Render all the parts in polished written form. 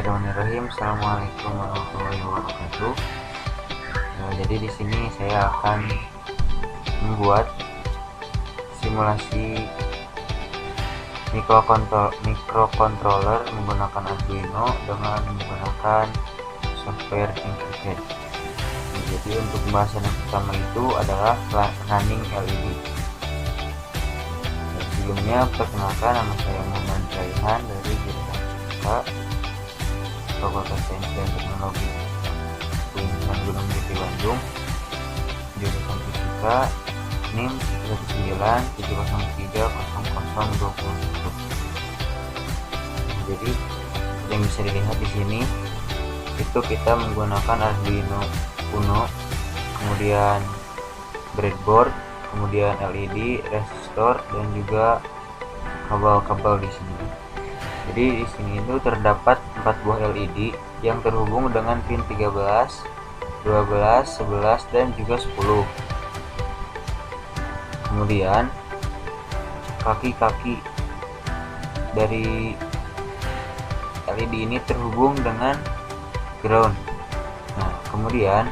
Bismillahirrahmanirrahim. Assalamualaikum warahmatullahi wabarakatuh. Jadi di sini saya akan membuat simulasi microcontroller menggunakan Arduino dengan menggunakan software Tinkercad. Jadi untuk pembahasan yang pertama itu adalah running LED. Sebelumnya perkenalkan, nama saya Muhammad Raihan dari jurusan Fisika Fakultas Sains dan Teknologi Universitas Gunung Jati Bandung, jurusan Fisika, NIM 197030021. Jadi yang bisa dilihat di sini itu kita menggunakan Arduino Uno, kemudian breadboard, kemudian LED, resistor, dan juga kabel-kabel di sini. Jadi di sini itu terdapat 4 buah LED yang terhubung dengan pin 13, 12, 11, dan juga 10. Kemudian kaki-kaki dari LED ini terhubung dengan ground. Nah, kemudian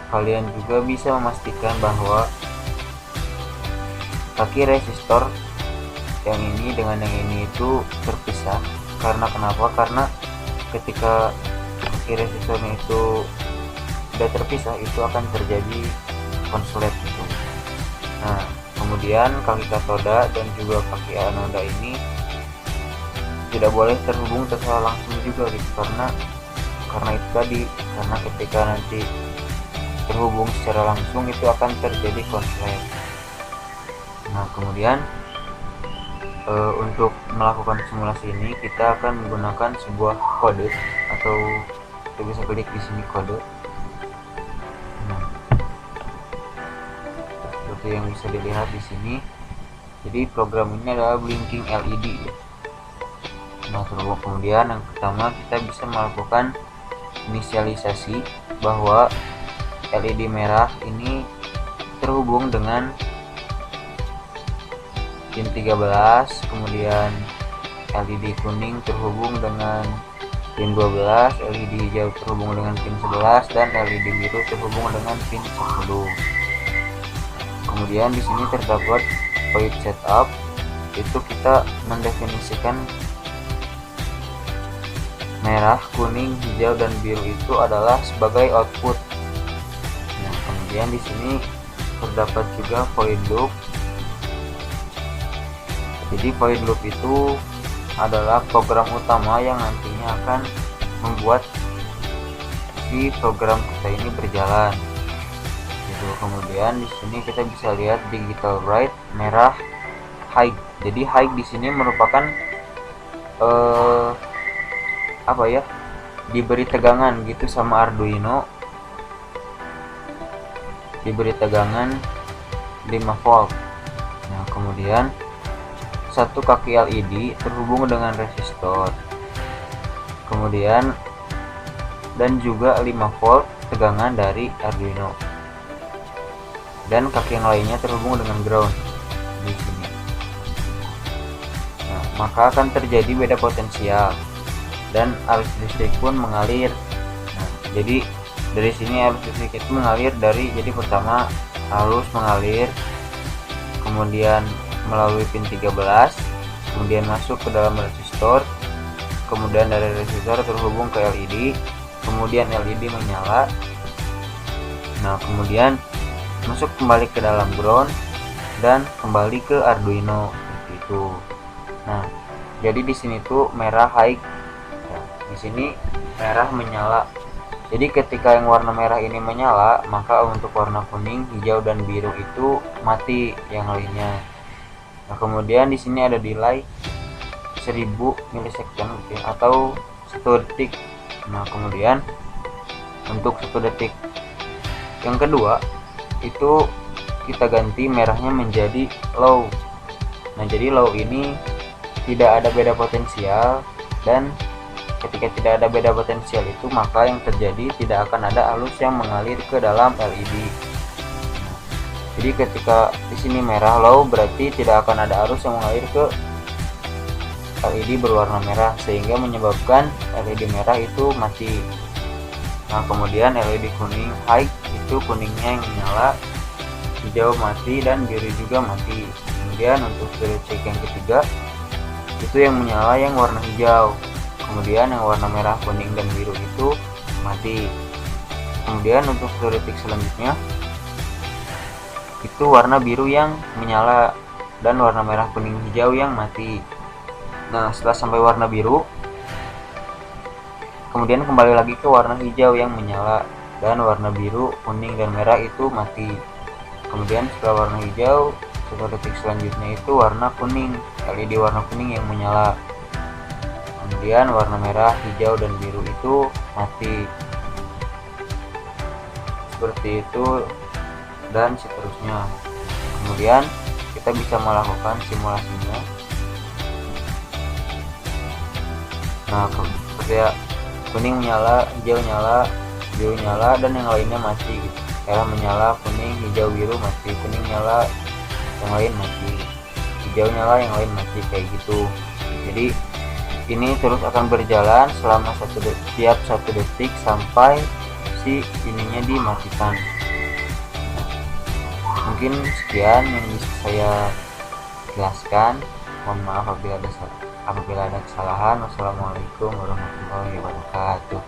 kalian juga bisa memastikan bahwa kaki resistor yang ini dengan yang ini itu terpisah. Karena kenapa? Karena ketika kaki resistornya itu sudah terpisah, itu akan terjadi konslet gitu. Nah, kemudian kaki katoda dan juga kaki anoda ini tidak boleh terhubung secara langsung juga gitu, karena itu tadi, karena ketika nanti terhubung secara langsung itu akan terjadi konslet. Nah, kemudian untuk melakukan simulasi ini kita akan menggunakan sebuah kode, atau kita bisa klik di sini kode. Nah, seperti yang bisa dilihat di sini. Jadi program ini adalah blinking LED. Nah, kemudian yang pertama kita bisa melakukan inisialisasi bahwa LED merah ini terhubung dengan pin 13, kemudian LED kuning terhubung dengan pin 12, LED hijau terhubung dengan pin 11, dan LED biru terhubung dengan pin 10. Kemudian di sini terdapat void setup, itu kita mendefinisikan merah, kuning, hijau, dan biru itu adalah sebagai output. Nah, kemudian di sini terdapat juga void loop. Jadi void loop itu adalah program utama yang nantinya akan membuat si program kita ini berjalan. Gitu. Kemudian di sini kita bisa lihat digital bright, merah, high. Jadi high di sini merupakan diberi tegangan gitu sama Arduino, diberi tegangan 5 volt. Nah, kemudian satu kaki LED terhubung dengan resistor, kemudian dan juga 5 volt tegangan dari Arduino, dan kaki yang lainnya terhubung dengan ground di sini. Nah, maka akan terjadi beda potensial dan arus listrik pun mengalir. Nah, jadi dari sini arus listrik itu mengalir jadi pertama arus mengalir, kemudian melalui pin 13, kemudian masuk ke dalam resistor, kemudian dari resistor terhubung ke LED, kemudian LED menyala. Nah, kemudian masuk kembali ke dalam ground dan kembali ke Arduino seperti itu. Nah, jadi di sini tuh merah high. Di sini merah menyala. Jadi ketika yang warna merah ini menyala, maka untuk warna kuning, hijau, dan biru itu mati yang lainnya. Nah, kemudian di sini ada delay 1000 milisecond atau 1 detik. Nah, kemudian untuk 1 detik yang kedua itu kita ganti merahnya menjadi low. Nah, jadi low ini tidak ada beda potensial, dan ketika tidak ada beda potensial itu maka yang terjadi tidak akan ada arus yang mengalir ke dalam LED. Jadi ketika di sini merah low berarti tidak akan ada arus yang mengalir ke LED berwarna merah sehingga menyebabkan LED merah itu mati. Nah, kemudian LED kuning high itu kuningnya yang menyala, hijau mati, dan biru juga mati. Kemudian untuk fluid check yang ketiga itu yang menyala yang warna hijau, kemudian yang warna merah, kuning, dan biru itu mati. Kemudian untuk fluid check selanjutnya itu warna biru yang menyala dan warna merah, kuning, hijau yang mati. Nah, setelah sampai warna biru, kemudian kembali lagi ke warna hijau yang menyala dan warna biru, kuning, dan merah itu mati. Kemudian setelah warna hijau, 1 detik selanjutnya itu warna kuning, LED warna kuning yang menyala. Kemudian warna merah, hijau, dan biru itu mati. Seperti itu dan seterusnya. Kemudian kita bisa melakukan simulasinya. Nah, seperti kuning menyala, hijau nyala, biru nyala, dan yang lainnya mati gitu. Merah menyala, kuning, hijau, biru mati, kuning nyala, yang lain mati, hijau nyala, yang lain mati, kayak gitu. Jadi ini terus akan berjalan selama setiap 1 detik sampai si ininya dimatikan. Mungkin sekian yang bisa saya jelaskan. Mohon maaf apabila ada kesalahan. Wassalamualaikum warahmatullahi wabarakatuh.